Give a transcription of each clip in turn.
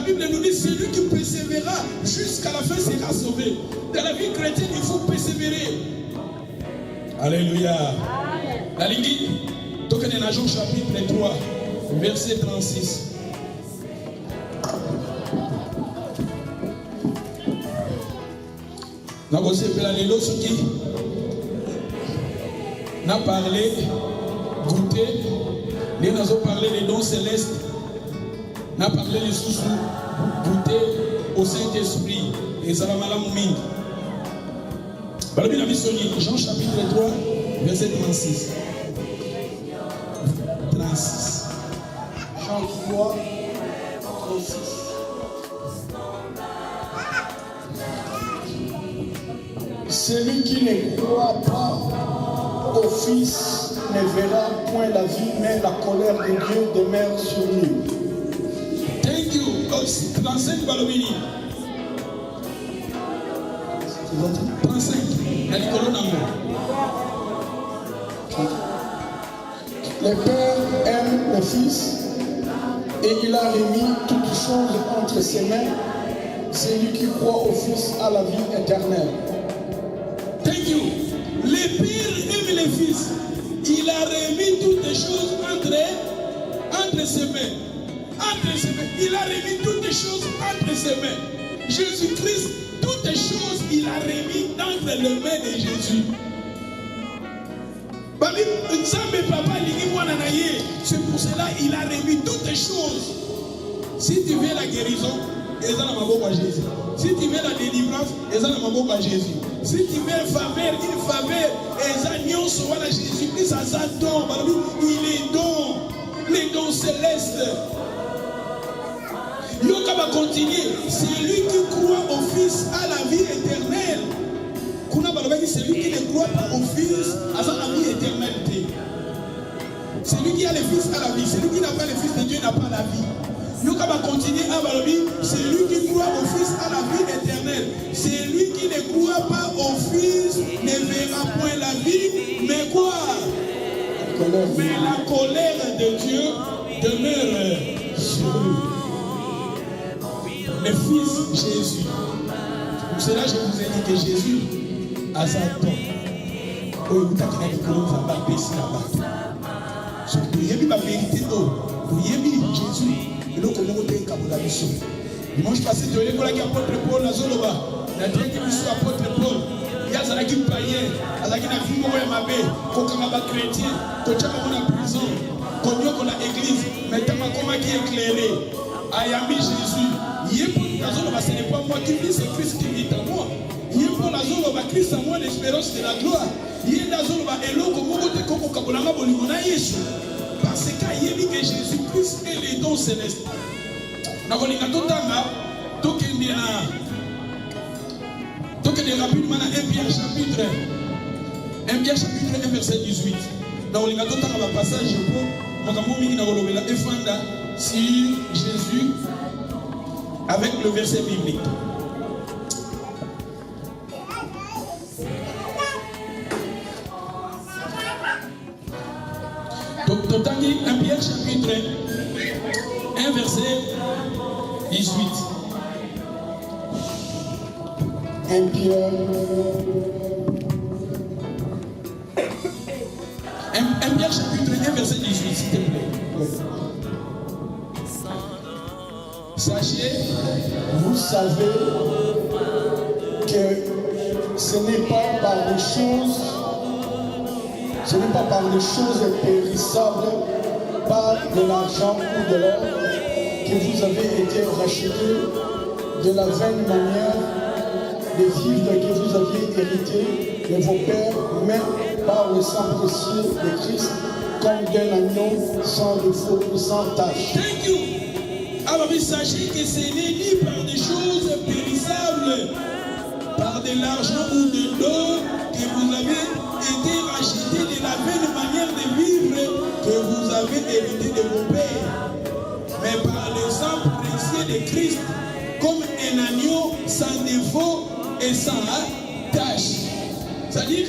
Bible nous dit, celui qui persévérera jusqu'à la fin sera sauvé. Dans la vie chrétienne, il faut persévérer. Alléluia. La ligne dit, Token en Jean chapitre 3, verset 36. N'a parlé, goûté, nous avons parlé des dons célestes, n'a parlé des sous goûté au Saint-Esprit et Salamala Moumine. Jean chapitre 3, verset 36. 36. Jean 3, 36. Celui qui ne croit pas au Fils ne verra point la vie, mais la colère de Dieu demeure sur lui. Thank you. 35 Balomini. 35. Le Père aime le Fils et il a remis toutes choses entre ses mains. Celui qui croit au Fils a la vie éternelle. Thank you. Le Père aime le Fils. Il a remis toutes les choses entre ses mains. Entre ses mains. Il a remis toutes les choses entre ses mains. Jésus-Christ, toutes les choses, il a remis entre les mains de Jésus. C'est pour cela qu'il a remis toutes les choses. Si tu veux la guérison, ils ont la main à Jésus. Si tu veux la délivrance, ils ont la main à Jésus. Si tu veux une faveur, ils ont sur la Jésus-Christ à sa don. Il est don, les dons célestes. Yoka va continuer. Celui qui croit au Fils a la vie éternelle. Celui qui ne croit pas au Fils a la vie éternelle. Celui qui a le Fils a la vie. Celui qui n'a pas le Fils de Dieu n'a pas la vie. Yoka va continuer à Balobi. Celui qui croit au Fils a la vie éternelle. Celui qui ne croit pas au Fils ne verra point la vie. Mais quoi? Mais la colère de Dieu demeure sur lui. Le Fils Jésus. Pour cela, je vous ai dit que Jésus a sa don. Oh, vous t'avez dit que nous avons baissé la bas. Surtout, il y a eu la vérité. Il y a eu Jésus. Et donc, on a eu un mission. Dimanche passé, tu as eu l'apôtre Paul à Zoloba. Il a dit que nous apôtre Paul. Il y a un païen. Il y a un film où il y a un chrétien. Il y a une prison. Il y a une église. Mais il y a un qui est éclairé. Ayami Jésus. Ce n'est pas moi qui vis, c'est Christ qui vit en moi. Il y a Christ en moi, l'espérance de la gloire. Il y a parce qu'il y a que Jésus-Christ est les dons célestes. Rapidement 1 Pierre chapitre 1 verset 18. Dans le passage sur Jésus avec le verset biblique. Donc, 1 Pierre chapitre 1 verset 18. 1 Pierre. 1 Pierre chapitre 1 verset 18, s'il te plaît. Sachez, vous savez que ce n'est pas par des choses périssables, par de l'argent ou de l'or, que vous avez été rachetés de la vaine manière de vivre que vous aviez hérité de vos pères, mais par le sang précieux de Christ, comme d'un agneau sans défaut ou sans tache. Thank you. Alors, sachez que ce n'est ni par des choses périssables, par de l'argent ou de l'or, que vous avez été rachetés de la vaine manière de vivre que vous avez hérité de vos pères, mais par le sang précieux de Christ, comme un agneau sans défaut et sans tache. C'est-à-dire,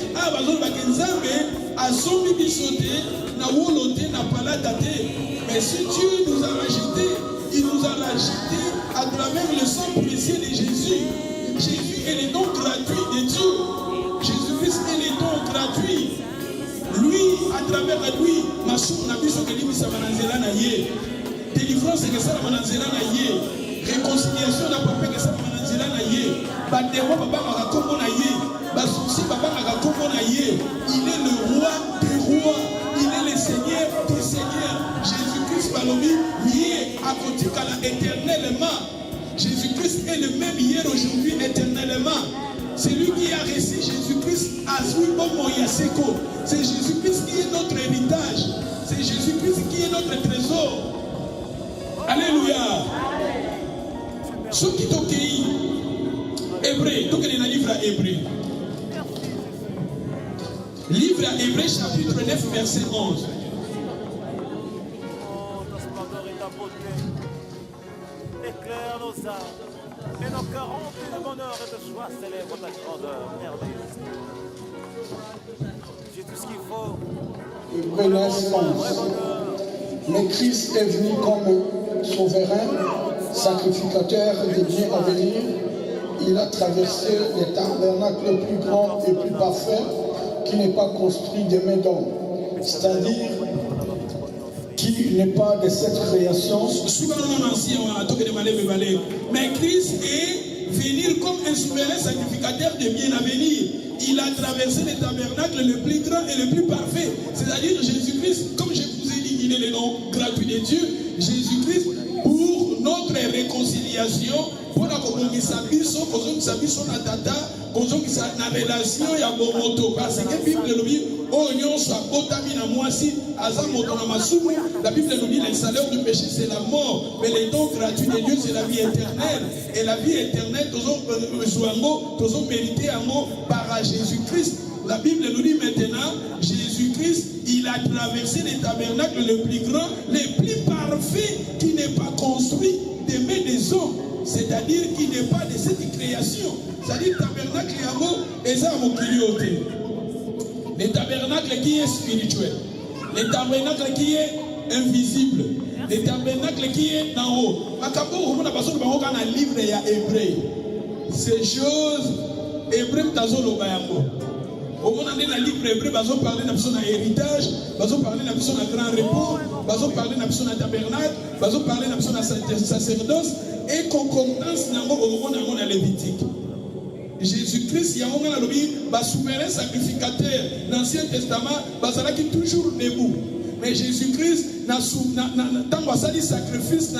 mais si Dieu nous a rachetés, il nous a rachetés à travers le sang précieux de Jésus. Jésus est le don gratuit de Dieu. Jésus-Christ est le don gratuit. Lui, à travers lui, Masou Nabiso Kelimisa Mananzela Naye. Délivrance que ça Mananzela Naye. Réconciliation n'a pas fait que ça Mananzela Naye. Bademo Baba Marakombo Naye. Basouci Baba Marakombo Naye. Il est le roi des rois. Il est le Seigneur des seigneurs. Jésus-Christ Balobi, lié à Kotikala éternellement. Jésus-Christ est le même hier, aujourd'hui, éternellement. C'est lui qui a reçu Jésus-Christ à Zouibo-Moyaseko. C'est Jésus-Christ qui est notre héritage. C'est Jésus-Christ qui est notre trésor. Alléluia. Ce qui t'occupe, Hébreu, donc il y a un livre à Hébreu. Livre à Hébreu, chapitre 9, verset 11. Éclaire nos âmes, et nos cœurs remplis de bonheur et de joie célèbrent ta grandeur merveilleuse. J'ai tout ce qu'il faut. Hébreux 9, 11. Mais Christ est venu comme souverain, sacrificateur des biens à venir. Il a traversé les tabernacles plus grands et plus parfaits qui n'est pas construit de main d'homme. C'est-à-dire qui n'est pas de cette création. Mais Christ est venu comme un souverain sacrificateur de bien à venir. Il a traversé les tabernacles le plus grand et le plus parfait. C'est-à-dire Jésus-Christ, comme je vous ai dit, il est le nom gratuit de Dieu. Jésus-Christ pour notre réconciliation, pour la communauté, na relation ya bomoto parce que Bible nous dit oh nyonso abotami na mwasi aza moto na masumu. La Bible nous dit le salaire du péché c'est la mort, mais le don gratuit de Dieu c'est la vie éternelle. Et la vie éternelle toujours mérité à mort par Jésus-Christ. La Bible nous dit maintenant Jésus-Christ il a traversé les tabernacles le plus grand, le plus parfait qui n'est pas construit des mains des hommes. C'est-à-dire qu'il n'est pas de cette création. C'est-à-dire le tabernacle est le tabernacle qui est spirituel. Le tabernacle qui est invisible. Le tabernacle qui est en haut. On a un livre et Hébreu. Ces choses, Hébreu Tazolo Bayamo. Au moment où on a un livre Hébreu, on va parler de l'héritage, on va parler de grand repos, on va parler de tabernacle, on va parler de sacerdoce. Et concordance dans la Lévitique. Jésus-Christ, il y a un souverain sacrificateur. L'Ancien Testament, il est toujours debout. Mais Jésus-Christ, dans le sacrifice,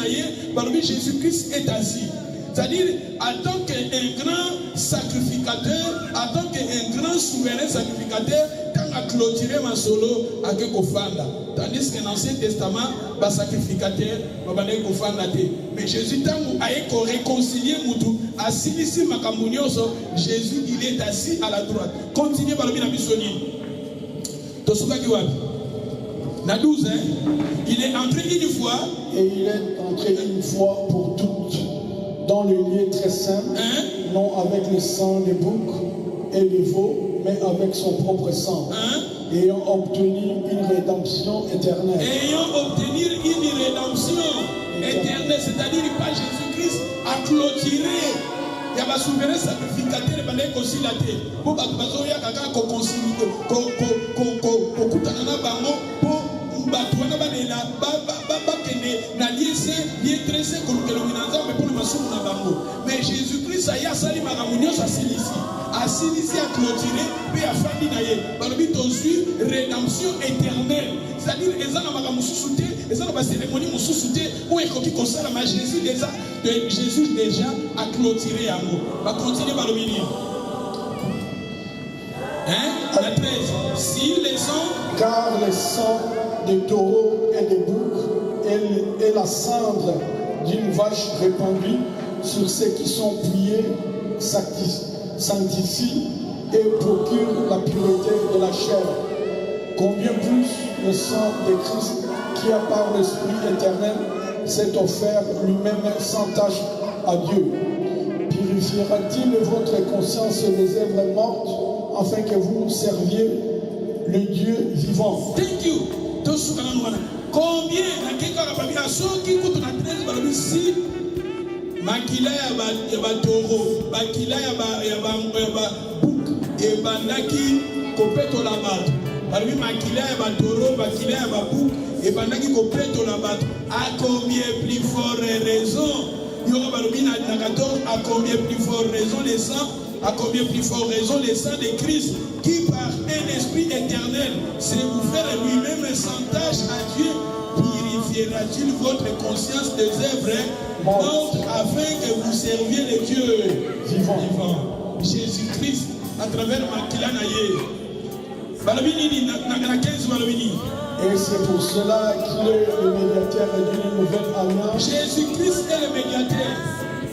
Jésus-Christ est assis. C'est-à-dire, en tant qu'un grand sacrificateur, en tant qu'un grand souverain sacrificateur, quand a clôturé ma solo à Kofanda. Tandis que dans l'Ancien Testament, le sacrificateur, mais Jésus, quand a réconcilié Moutou, assis ici, Jésus, il est assis à la droite. Continuez par le Bissoni. Na 12, hein? Il est entré une fois. Et il est entré une fois pour toutes dans le lieu très saint, non avec le sang des boucs et des veaux, mais avec son propre sang, ayant obtenu une rédemption éternelle. Ayant obtenu une rédemption éternelle, c'est-à-dire que Jésus-Christ a clôturé. Il y a un souverain sacrificateur qui est conciliateur. Pour que vous ayez un conciliateur, mais Jésus-Christ a sali magamunio assilisi a clôturé puis a fandi naye balobi tozwi rédemption éternelle. C'est-à-dire les gens n'ont pas mususuté, les gens n'ont pas cérémonie mususuté où est-ce qu'on sait la Jésus déjà a clôturé amour. Va continuer balobi ni. La 13. Si les sang, car le sang des taureaux et des boucs et la cendre d'une vache répandue sur ceux qui sont pliés sanctifient et procurent la pureté de la chair. Combien plus le sang de Christ qui a par l'Esprit éternel s'est offert lui-même sans tâche à Dieu. Purifiera-t-il votre conscience des œuvres mortes afin que vous serviez le Dieu vivant? Thank you. Combien si makila ya batoro, makila ya buk, et bandaki kopetola bato. Parmi makila ya batoro, makila ya buk, et bandaki kopetola bato. À combien plus fort raison? Il y aura barobi na 14, à combien plus fort raison les saints? À combien plus fort raison les saints de Christ, qui par un esprit éternel s'est ouvert lui-même sans tâche à Dieu, purifiera-t-il votre conscience des œuvres mortes afin que vous serviez le Dieu vivant? Jésus-Christ, à travers Makila Naye. Balabini, na 15 balabini. Et c'est pour cela qu'il est le médiateur d'une nouvelle alliance. Jésus-Christ est le médiateur.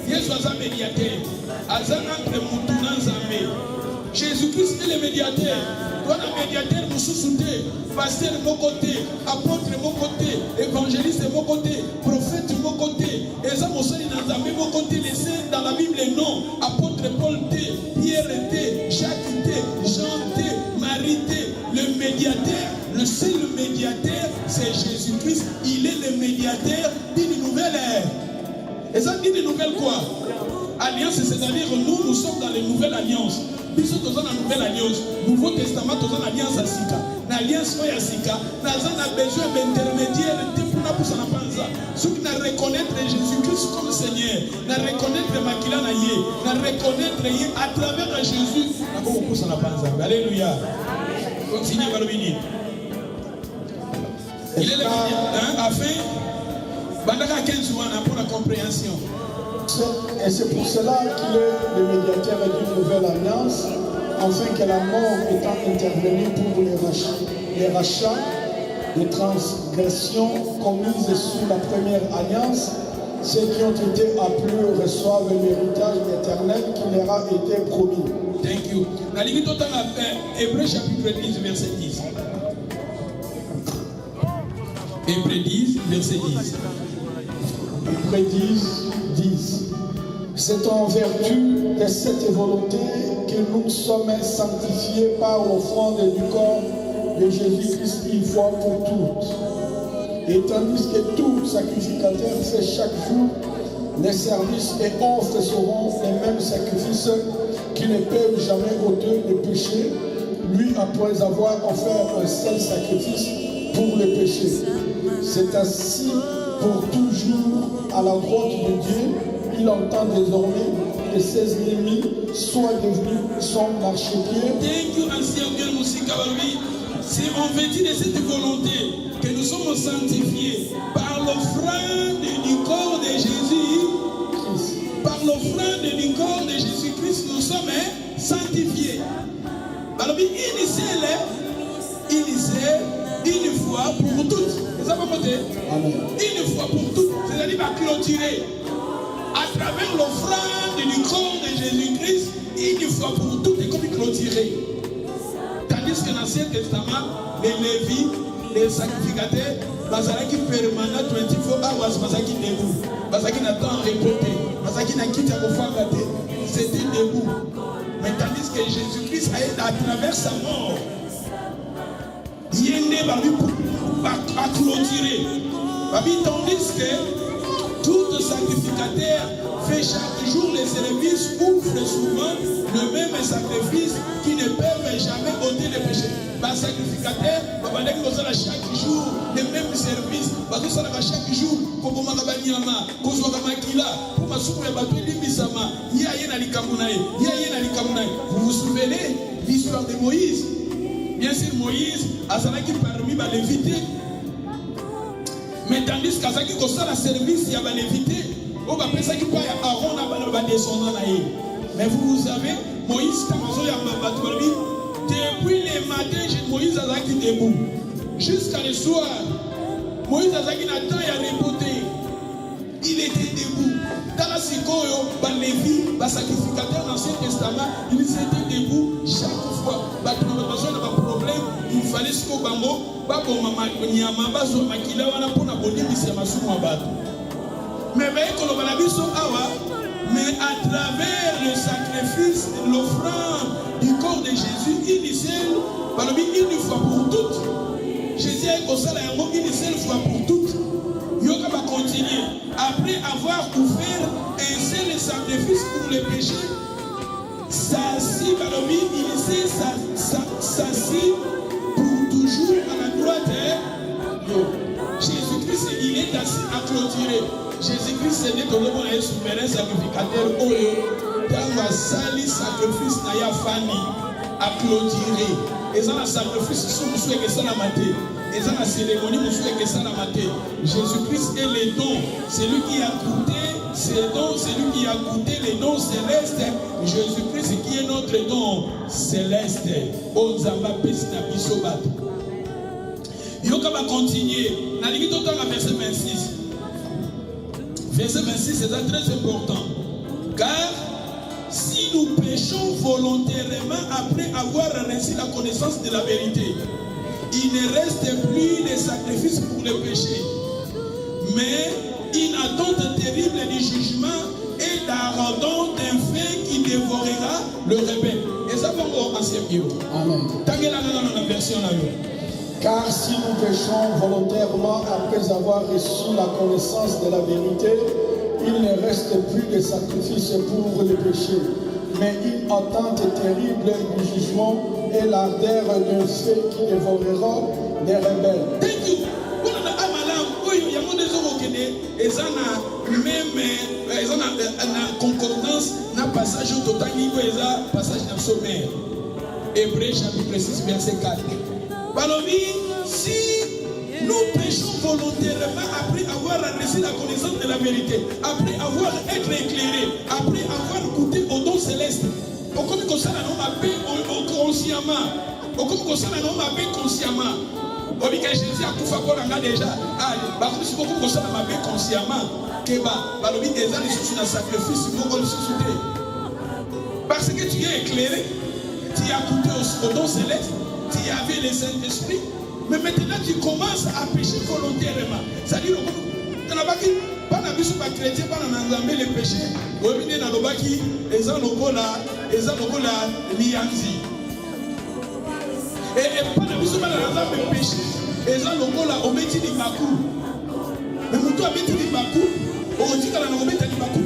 Jésus est le médiateur. Jésus-Christ est le médiateur. Toi, le médiateur, nous sous-soutenons. Pasteur de mon côté, apôtre de mon côté, évangéliste de mon côté, prophète de mon côté. Et ça, mon seul dans mon côté, laissé dans la Bible les noms. Apôtre Paul T, Pierre T, Jacques T, Jean T, Marie T. Le médiateur, le seul médiateur, c'est Jésus-Christ. Il est le médiateur d'une nouvelle ère. Et ça dit une nouvelle quoi? Alliance, c'est-à-dire nous sommes dans les nouvelles alliances. Nous sommes dans la nouvelle alliance. Nouveau Testament, nous sommes dans l'alliance à Sika. L'alliance à Sika, nous avons besoin d'intermédiaires pour ça. Ceux qui nous reconnaissent Jésus-Christ comme Seigneur, nous reconnaissent Makila Naye, nous reconnaissent à travers Jésus. Alléluia. Continuez par le ministre. Il est le ministre, afin, Bandaka 15 ans pour la compréhension. Et c'est pour cela qu'il est le médiateur d'une nouvelle alliance, afin que la mort étant intervenue pour les rachats, les transgressions commises sous la première alliance, ceux qui ont été appelés reçoivent l'héritage éternel qui leur a été promis. Thank you. Dans Hébreux chapitre 10, verset 10. Hébreux 10, verset 10. Hébreux 10. C'est en vertu de cette volonté que nous sommes sanctifiés par l'offrande du corps de Jésus-Christ une fois pour toutes. Et tandis que tout sacrificateur fait chaque jour les services et offres seront les mêmes sacrifices qui ne peuvent jamais ôter le péché, lui après avoir offert un seul sacrifice pour le péché. C'est ainsi pour toujours à la droite de Dieu. Il entend désormais que ses ennemis soient devenus son marchepied. C'est en vertu de cette volonté que nous sommes sanctifiés par l'offrande du corps de Jésus. Par l'offrande du corps de Jésus-Christ, nous sommes sanctifiés. Alors, une fois pour toutes. Vous avez compris? Une fois pour toutes. C'est-à-dire à clôturer. À travers l'offrande du corps de Jésus-Christ, une fois pour toutes, et comme clôturé. Tandis que dans l'Ancien Testament, les Lévites, les sacrificateurs, Bazalaki permanent 24 hours, Bazalaki debout. Bazalaki n'a pas répété. Bazalaki n'a quitté à Fangate. C'était debout. Mais tandis que Jésus-Christ a été à travers sa mort, il est né à clôturer. Tandis que tout sacrificateur fait chaque jour les services, ouvre souvent le même sacrifice qui ne peuvent jamais ôter le péché. Le sacrificateur va chaque jour les mêmes services. Chaque jour, vous vous souvenez l'histoire de Moïse? Bien sûr, Moïse a parmi les Lévites. Mais tandis qu'à ce qui concerne le service, il y a les Lévites. On va penser qu'il y a Aaron a descendant. Mais vous savez, Moïse, depuis le matin, Moïse a été debout. Jusqu'à le soir, Moïse a été reporté. Il était debout. Dans la Sikoyo, les Lévites, les sacrificateurs dans l'Ancien Testament, ils étaient debout chaque fois. Il fallait ce qu'on mais à travers le sacrifice, l'offrande du corps de Jésus, il est seul, une fois pour toutes. Jésus est une seule fois pour toutes. Il va continuer. Après avoir ouvert un sacrifice pour le péché, s'assit pour toujours à la droite. Jésus-Christ, il est assis à clôturer. Jésus-Christ, c'est le souverain sacrificateur. Dans la salle, sacrifice, il y a Fanny à clôturer. Et dans le sacrifice, c'est la maté. Et dans la cérémonie, c'est la maté. Jésus-Christ est le don. C'est lui qui a goûté ces dons, c'est lui qui a goûté les dons célestes. Jésus-Christ qui est notre don céleste. Ozamba Pesna Bisobat. Yoka va continuer. Dans le verset 26. Verset 26, c'est très important. Car si nous péchons volontairement après avoir reçu la connaissance de la vérité, il ne reste plus de sacrifice pour le péché, mais une attente terrible du jugement et d'ardent d'un feu qui dévorera le rebelle. Et ça va en ancien bio. Amen. Version là. Car si nous péchons volontairement après avoir reçu la connaissance de la vérité, il ne reste plus de sacrifice pour le péché, mais une attente terrible du jugement et l'ardeur d'un feu qui dévorera les rebelles. Thank you. Ils ont une concordance, un passage au total, un passage dans le sommaire. Hébreux chapitre 6, verset 4. Balobi, si nous péchons volontairement après avoir reçu la connaissance de la vérité, après avoir été éclairés, après avoir goûté au don céleste, au comme que ça n'a pas fait consciemment, au comme que ça n'a pas fait consciemment. Obi que Jésus a tout fait pour l'anga déjà. Ah, bah comme si beaucoup de ça n'a pas fait consciemment. Que bah, balobi des ans ils sont dans sacrifice, ils vont le susciter. Parce que tu es éclairé, tu as goûté au don céleste, tu avais le Saint-Esprit, mais maintenant tu commences à pécher volontairement. C'est-à-dire, tu n'as pas dit, pas dans le chrétien, pas dans l'ensemble les péchés. Vous venez dans le baki, ils ont le cola, lianzi. Et pas dans le péché, ils ont le cola, au métier du bakou. Mais vous avez métier du bakou, on dit qu'on a le métier du bakou.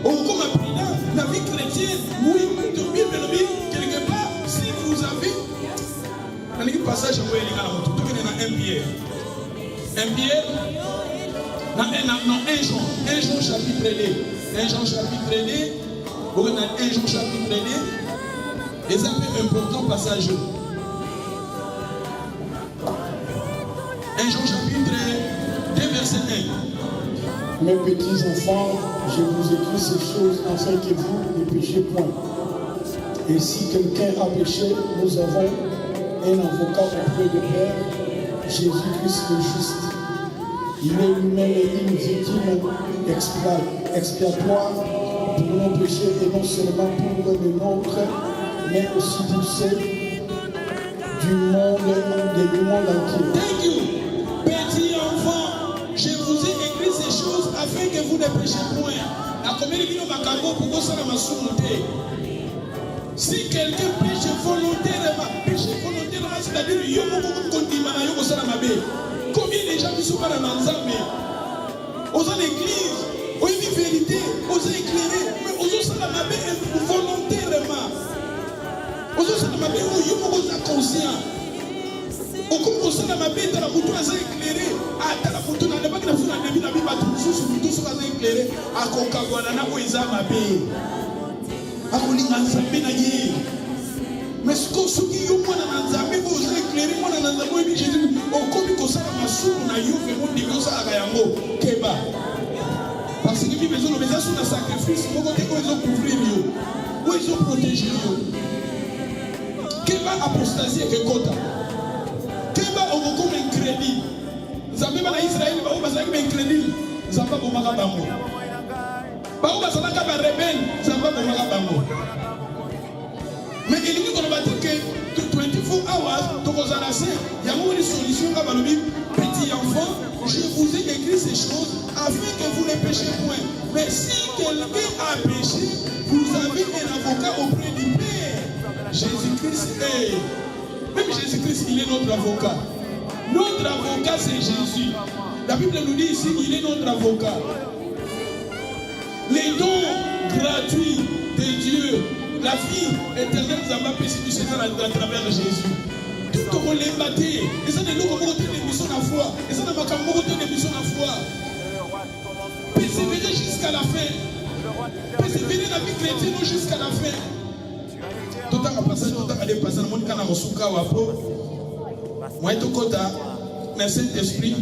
Comme apprenant la vie chrétienne, oui, quelque part, si vous avez un passage où il y a un Pierre. Un Pierre, non, 1 Jean chapitre 2. 1 Jean chapitre 2, vous avez 1 Jean chapitre 2, et c'est un peu important passage. 1 Jean chapitre 2, verset 1. Mes petits enfants, je vous écris ces choses afin que vous ne péchiez point. Et si quelqu'un a péché, nous avons un avocat auprès du Père, Jésus-Christ le juste. Il est lui-même une victime expiatoire pour nos péchés et non seulement pour les nôtres, mais aussi pour ceux du monde entier. Thank you. Petits enfants, je vous ai écrit ces choses afin que vous ne péchiez point. Si quelqu'un pêche volontairement, c'est-à-dire combien de gens qui sont pas dans l'ensemble, aux l'église, aux vérité, aux éclairés, mais aux volontairement, aux conscients. Au comme ça, ma bête, la bouton a éclairé. À la bouton, on n'a pas de la foule, on a mis la Bible, tout ça éclairé. À Kokawana, où ils ont ma bête. À Kolinganzambe, mais ce que ceux qui ont moins d'Anzambe, vous éclairez, moi, dans l'Anzambe, Jésus, au comme ça, ma soule, on a eu, mais mon niveau, ça a gagné. Keba. Parce que les maisons, les maisons sont un sacrifice, pour côté, où ils ont couvert, où ils ont protégé. Keba apostasie, que Kota. Keba ogokom incrédit. Nzambe bana Israël ba bazaki incrédit. Nzamba bomaka bango. Ba bazalaka ba rebelle, Nzamba bomaka bango. Mais il dit qu'on va dire que 24 hours to kozala se, ya mo une solution ka balobi petit enfant, je vous ai écrit ces choses afin que vous ne péchiez point. Mais si quelqu'un a péché, vous avez un avocat auprès du Père. Jésus-Christ est même Jésus-Christ, il est notre avocat. Notre avocat, c'est Jésus. La Bible nous dit ici, il est notre avocat. les dons gratuits de Dieu, la vie éternelle, nous avons persécuté à travers Jésus. Tout le monde l'a battu. Et ça, nous avons des missions à la foi. Et ça, nous avons des missions à la foi. Persévérer jusqu'à la fin. Persévérer la vie chrétienne jusqu'à la fin. Tout le temps, tout le temps, passer dans le monde, quand on a souka ou après. Moi, tout le temps, le Saint-Esprit,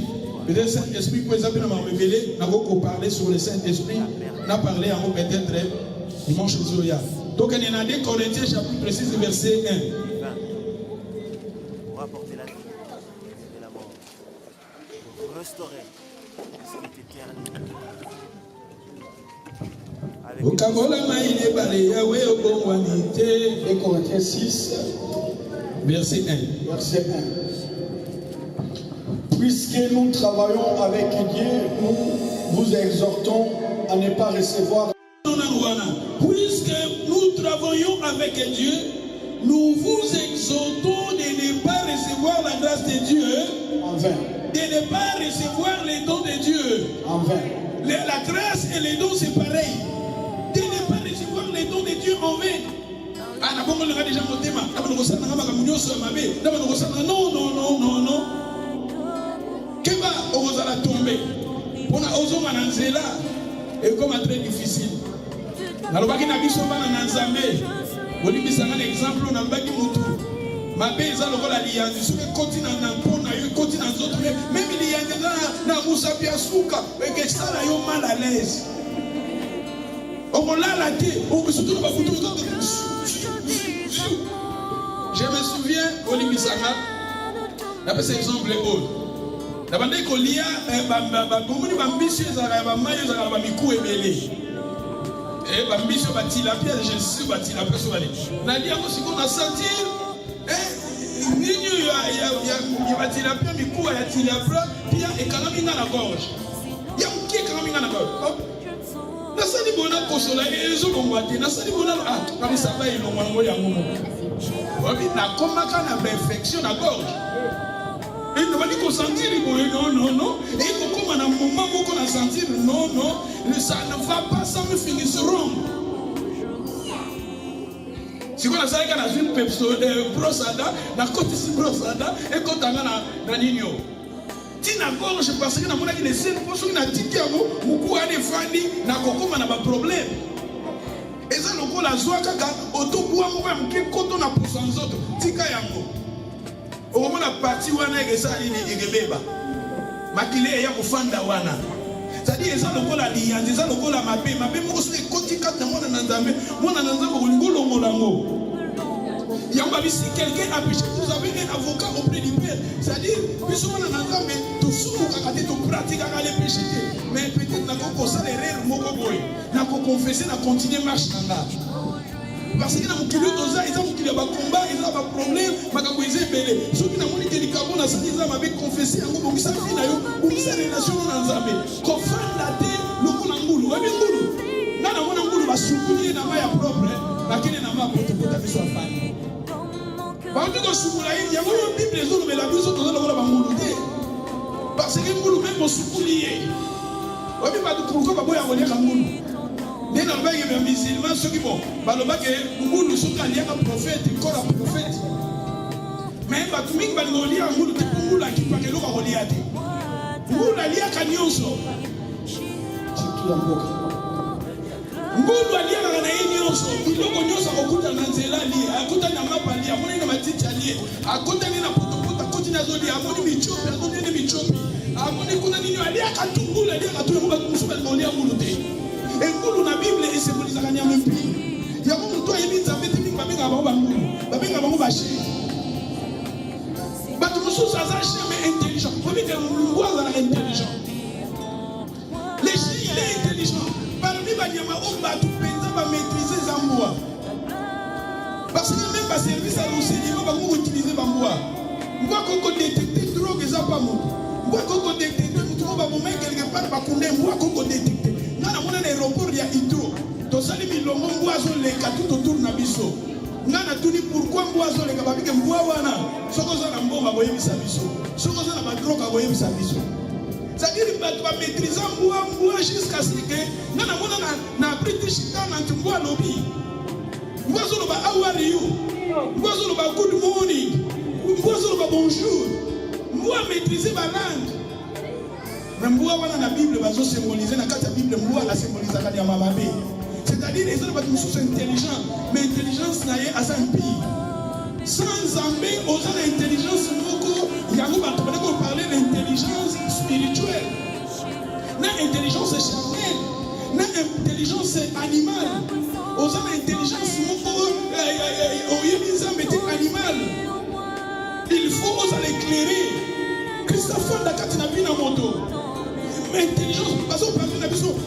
le Saint-Esprit, pour exemple, nous avons révélé, nous avons parlé sur le Saint-Esprit, nous avons parlé en peut-être dimanche au Zoya. Donc, on est dans 2 Corinthiens, chapitre 6, verset 1. Pour apporter la vie et la mort, pour restaurer cette éternité. Et Corinthiens 6, verset 1. Verset 1. Puisque nous travaillons avec Dieu, nous vous exhortons à ne pas recevoir. Puisque nous travaillons avec Dieu, nous vous exhortons de ne pas recevoir la grâce de Dieu, En vain. de ne pas recevoir les dons de Dieu. En vain. La grâce et les dons, c'est pareil. De ne pas recevoir les dons de Dieu en vain. Ah, d'abord, on a déjà monté ma. Non, non, non, non, non. Keba, on va la tomber. On a osé mananzela. Et comme très difficile. Nalobaki na biso bana na Nzambe. Bolibisanga na exemple on a baki mutu. Mabe eza lokola liyanzi soki koti na mpona yo koti na nzoto même liyanzi na musa pia suka eke sala yo mal à l'aise. Okolala te, surtout ba kutu. Je me souviens bolibisanga. Na pesa exemple oyo. Na bande ko lia ba bomoni ba mbisi ezala ba mayo ezala ba miku ebele. Et bah mission bâti la pierre, je suis bâti la pierre sur la ligne. La ligne aussi qu'on a senti, il bâti la pierre, mais quoi il y a la pierre, puis il y a quand même dans la gorge. Il y a qui est quand même dans la gorge. La salle bonne consola et les autres ont battu. La salle bonne ah, comme ça va ils l'ont envoyé à mon moment. La combattant la perfection la gorge. Et il ne va pas dire qu'on sentit, non, non, non. Et comme à un moment où on a senti, non, non, ça ne va pas, ça me finiront. Si on a ça, on a une brossada, la côte ici brossada, et quand on a un nino. Tina gorge, parce que nous avons des scènes, parce qu'on a dit qu'il y a beaucoup de familles, n'a pas de problème. Et ça, nous avons la joie quand on a quand on a pour son autre, tika yango. Au moment la partie wana eza igebeba makile ya kufanda wana c'est-à-dire eza lokola liyanzi eza lokola mabe moko soki kotika na mwana na Nzambe ngolo molango yamba bisi quelqu'un a péché vous avez un avocat auprès du Père c'est-à-dire biso mwana na Nzambe tosumuka kati to pratique à les péchés mais peut-être na ko kosa erreur moko boy na ko confesser na continuer marche nanga. Parce que dans mon kilo dosa, ils ont qu'il y a des combats, ils ont des problèmes, makambo ils belé. Ceux qui n'ont pas dit que carbone a ça, ils ont avec confessé en gros, ça fait d'ailleurs, ou ça relation dans Nzambe. Qu'on fait la tête, le konangulu, ouais bien ngulu. Nana mona ngulu va soutenir na maya propre, lakini na maya pote pote biso afani. Ba ndiko sukula hii, ya moyo Bible ezo mais la biso tozo la ngulu te. Parce que ngulu même au sukulier. Ouais bien pas de pourquoi ba boya voler ngulu. Dès que les musulmans, ceux qui vont, nous sommes allés à un prophète, encore un prophète. Mais tout le monde va nous lire, nous nous la qui parle de l'eau à lire. Nous la lire à Nyonso. Nous la lire à Nyonso. Il faut que Nyonso écoute à Nanzela lire, écoute à Namapali, à mon nom à Titi à lire, à côté de la Potopota, à côté de la Zodi, à mon Michopi, à côté de Michopi, à mon économie, à lire à Tungu, la lire à tout le monde, nous sommes allés à Moulouté. Et nous, la Bible est symbolisée à même pays. Il y a beaucoup de temps, il y a des amis qui m'ont dit intelligent. Les chiens, il est intelligent. Parmi les gens, on va maîtriser Zamboua. Parce que même pas service à l'enseignement, on va utiliser Zamboua. On va détecter drogue et zapamou. On va détecter, on va mettre quelque part, on va détecter. Dans l'aéroport, il y a hydro. Donc, ça dit que boisson les tout autour de Nabiso. Nana tout dit pourquoi boisson les capables de boire. Ce qu'on a un bon à voyer sa biso. Ce qu'on a un drogue à voyer sa biso. C'est-à-dire que va maîtriser moi jusqu'à ce que na British Ghana moi lobby. Moi solo ba how are you? Moi solo ba good morning. Moi solo ba bonjour. Moi maîtriser ma langue. Mais moi la Bible va symboliser na carte Bible moi la symboliser la ya mamabe. C'est-à-dire les gens sont intelligents, mais intelligence n'a rien à s'impier. Sans amener aux gens l'intelligence, il y a parler d'intelligence spirituelle. L'intelligence charnelle, l'intelligence animale. Aux gens l'intelligence animale. Il faut oser l'éclairer. Christophe Dakatinabina Moto. L'intelligence, parce qu'on parle de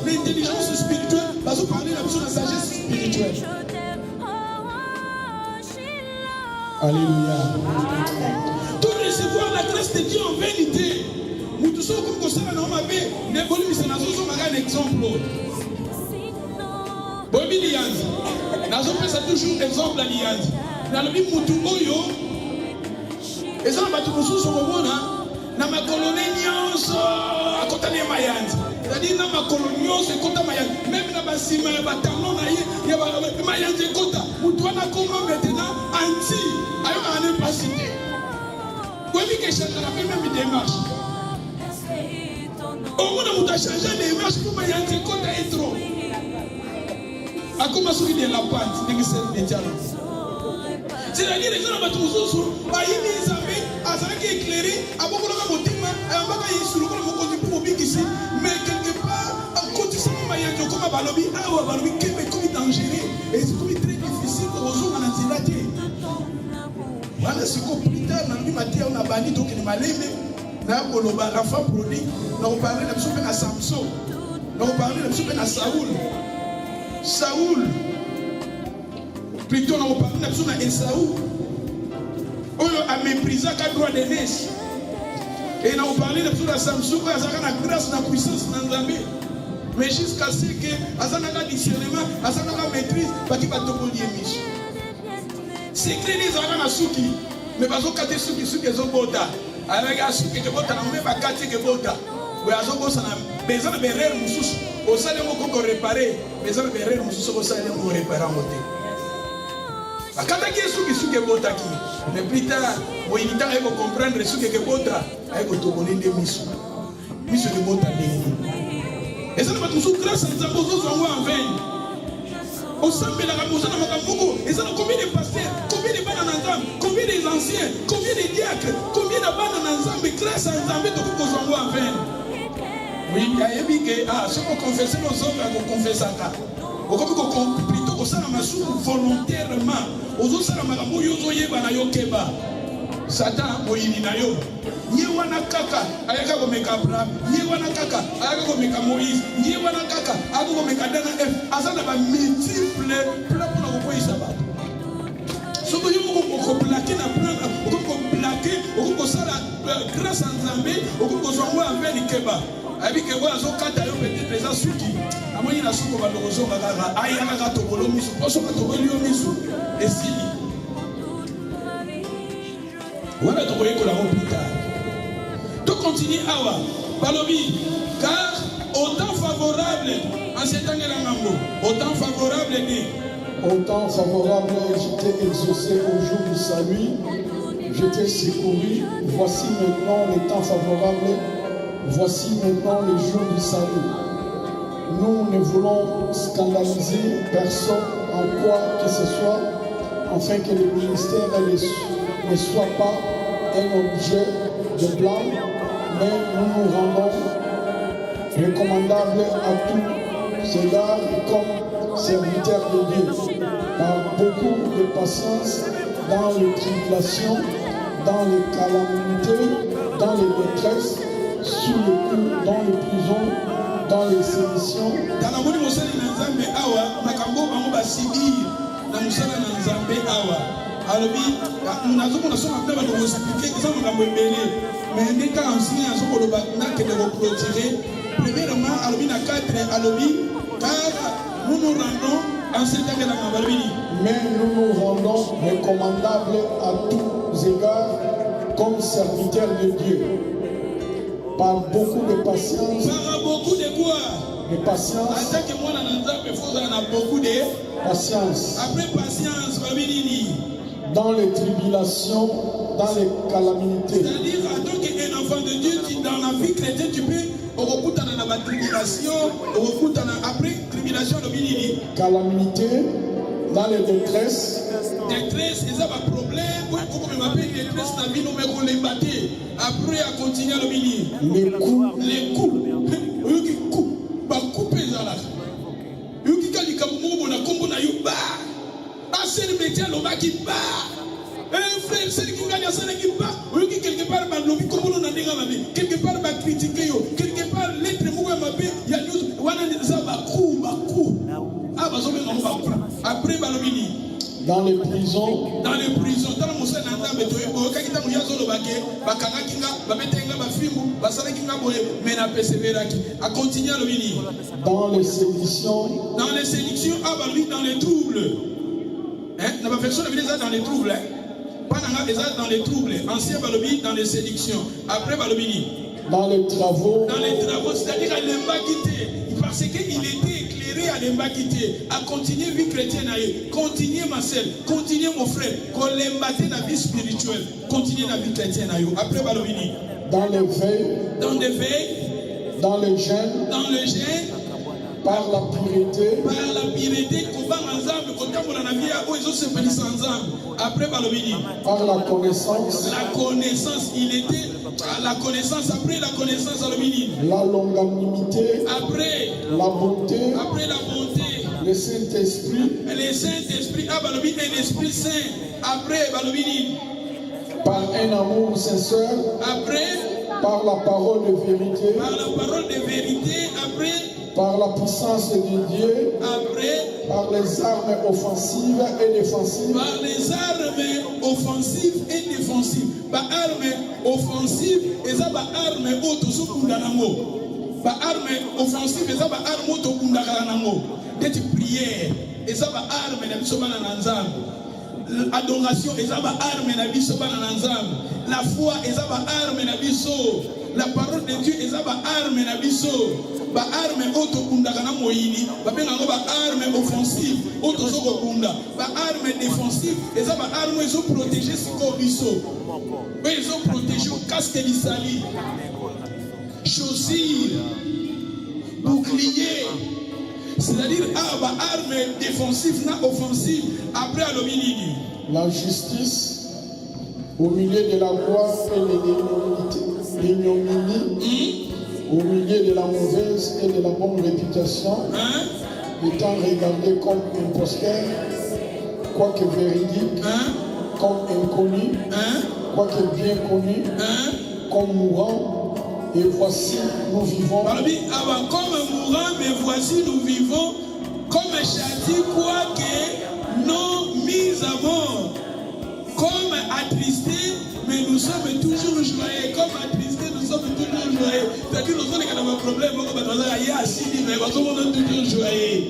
l'intelligence spirituelle, parce qu'on parle de la sagesse spirituelle. Alléluia. Tout recevoir la grâce de Dieu en vérité. Nous tous sommes comme ça, nous avons un exemple. Bobi Lianzi. Nous avons toujours exemple à Lianzi. Nous avons dit Moutou Oyo. Et ça, nous avons tous na ma colonie nyonso à côté de Mayanzi. C'est-à-dire na ma colonie nyonso côté Mayanzi. Même na basima ba talon na ye ba Mayanzi côté. Moutou na comment maintenant anti ayo ane pas cité. Quoi que change la même démarche. Au moins on a changé de démarche pour Mayanzi côté est trop. A comment celui de la pente de ce métier. C'est-à-dire les gens ont tous les amis, à ça qui est éclairé, à beaucoup de motifs, à un bagage sur le côté pour mobile ici, mais quelque part, à côté de ça, il y a comme un balobi, un balobi qui est comme dangereux, et c'est comme très difficile pour les gens à l'antilaté. Voilà, c'est comme plus tard, on a banni donc les malais, mais l'enfant produit, on parlait de Msoupen à Samson, on parlait de Msoupen à Saoul. Plutôt, on parle de Esaou. On a méprisé le droit d'aînesse. Et on parle de Samson, on a la grâce, la puissance dans Nzambe. Mais jusqu'à ce que, on a un discernement, on a une maîtrise, on va te polier. C'est clair, les gens ont souki. Mais parce que les souki, ils ont bota. Avec les souki, ils ont bota, on ne peut pas gâter les bota. Oui, ils ont besoin de réparer, au salaire, on peut réparer. Besoin de réparer, au salaire, on peut réparer en côté. Akata ki suki suki bota ki, mais plus tard, on limite à comprendre suki que bota, avec le tourner des misu de bota de. Et ça ne va tout grâce à nous avons en vain. Au sein de la ramosa na makambuko, et ça combien de pasteurs, combien de bananes ensemble, combien des anciens, combien de diacres, combien de bananes ensemble, grâce à nous avons tout en vain. Oui, il y a ébi que ce qu'on confesse nos hommes, on confesse à ça. Plutôt que ça, volontairement, aux autres, ça m'a dit Satan, Moïninayo. Niwana kaka, ayaka komeka Abraham, niwana kaka, ayaka komeka Moïse, niwana kaka, ayaka komeka Dana F. Azana ba multiple plans pour la koisa ba. Ce que vous pouvez plaquer na plan, vous pouvez plaquer, vous pouvez ça grâce à Nzambe, vous pouvez jouer avec les keba. Avec que vous avez peut-être les insultes. Amoni na suko ba lozo ba ga ayaka ka tobolo misu, poso ka tobolo misu. Et si voilà donc vous la plus tard. Tout continue awa balobi car au temps favorable en ces temps là au temps favorable au temps favorable j'étais exaucé au jour du salut, j'étais secouru. Voici maintenant le temps favorable, voici maintenant le jour du salut. Nous ne voulons scandaliser personne en quoi que ce soit, afin que le ministère ne soit pas un objet de blâme, mais nous nous rendons recommandables à tous égards comme serviteurs de Dieu, par beaucoup de patience dans les tribulations, dans les calamités, dans les détresses, sous les coups, dans les prisons, dans les séditions. Dans la moni mosali na Nzambe awa makambo bango basibir na mosala na Nzambe awa. Alobi nazomona so na ba ko expliquer que ça makambo ebele mais ndé ka enseigner azo ko loba na ke de clôturer. Premièrement alobi na 4 alobi car nous nous rendons en cet temps de la Mabalbini. Mais nous nous rendons recommandables à tous égards comme serviteurs de Dieu, par beaucoup de patience, Par beaucoup de quoi? de patience, En tant que moi, il faut avoir beaucoup de patience, après patience, babinini. dans les tribulations, dans les calamités, C'est-à-dire, en tant qu'un enfant de Dieu, dans la vie chrétienne, tu peux au dans la tribulation, après tribulation, le binini. calamités, dans les détresses, Détresse, ils ont un problème. Pourquoi on m'appelle détresse dans la vie, nous mettons les bâtés. Après, à continuer le binini. les coups, Les coups. Eux qui coupent. Bah, couper ça là. Eux qui quand ils capent, on a combo na yuba. Ah, c'est le métier, l'homme qui bat. Frère, c'est qui gagne, c'est qui bat. Eux qui quelque part, bah, l'homme comme on a dit, quelque part, bah, critiquer, quelque part, l'être mouillé, ma paix, il y a nous, on a ça, bah, coup. Ah, bah, on va coup. Après, bah, le mini. dans les prisons, Dans les prisons, dans le moussa nanda betoye bo kakita muya zolo bake bakanga kinga bametenga bafimu basala kinga boye mais na persévérer a continuer le mini dans les séditions, dans les séductions lui dans les troubles hein na ba version na dans les troubles hein pas dans les troubles ancien balobi dans les séductions après balobini dans les travaux, c'est-à-dire à l'embakité parce qu'il était éclairé à l'embakité à continuer vie chrétienne continuer ma sœur continuer mon frère qu'on l'embate la vie spirituelle continuer la vie chrétienne après balobini dans les veilles, dans les veilles dans les jeûnes, dans le jeûne par la pureté, après balobini par la connaissance, il était à la connaissance après la connaissance alobini la longanimité, après la bonté, la bonté le Saint-Esprit, balobi un esprit saint après balobini par un amour sincère, après par la parole de vérité, par la parole de vérité après par la puissance de Dieu, par les armes offensives et défensives, par les armes offensives et défensives. Par armes offensives, et ça par armes autosukundanamo. Par armes offensives, et ça par armes autokundanamo. Des prières, et ça par armes na biso bana nanzam. L'adoration, et ça par armes na biso bana nanzam. La foi, et ça par armes na biso. La parole de Dieu, et ça par armes na biso. Ba arme autokunda kana moyini ba benga ngo ba arme offensive autozokunda ba arme défensive eza ba arme ezo protéger siko biso ezo protéger casque lisali chaussures bouclier c'est-à-dire ba arme défensive na offensive après alobinini la justice au milieu de la gloire et l'ignominie, au milieu de la mauvaise et de la bonne réputation, étant regardé comme imposteur, quoique véridique, comme inconnu, quoique bien connu, comme mourant, et voici nous vivons. Comme mourant, mais voici nous vivons comme châti, quoique non mis à mort, comme attristés, mais nous sommes toujours joyeux, comme attristés, nous sommes toujours joyeux. C'est-à-dire nous sommes dans un problème, mais nous sommes toujours joyeux.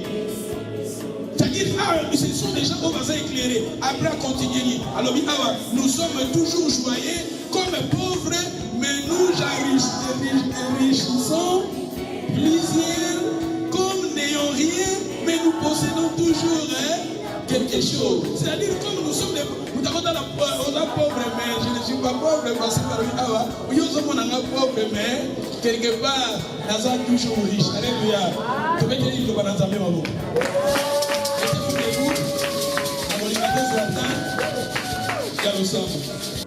C'est-à-dire, ce sont des gens qu'on va éclairer. Après, à continuer. Alors, nous sommes toujours joyeux, comme pauvres, mais nous enrichissons plaisir, comme n'ayant rien, mais nous possédons toujours quelque chose. C'est-à-dire, comme nous sommes nous avons dans la pauvre, mais je ne suis pas pauvre parce que nous sommes pauvre, mais quelque part, nous sommes toujours riches. Alléluia. Tu veux dire que nous sommes pauvres. Est-ce que vous, à mon liberté ce matin, il y a le sang.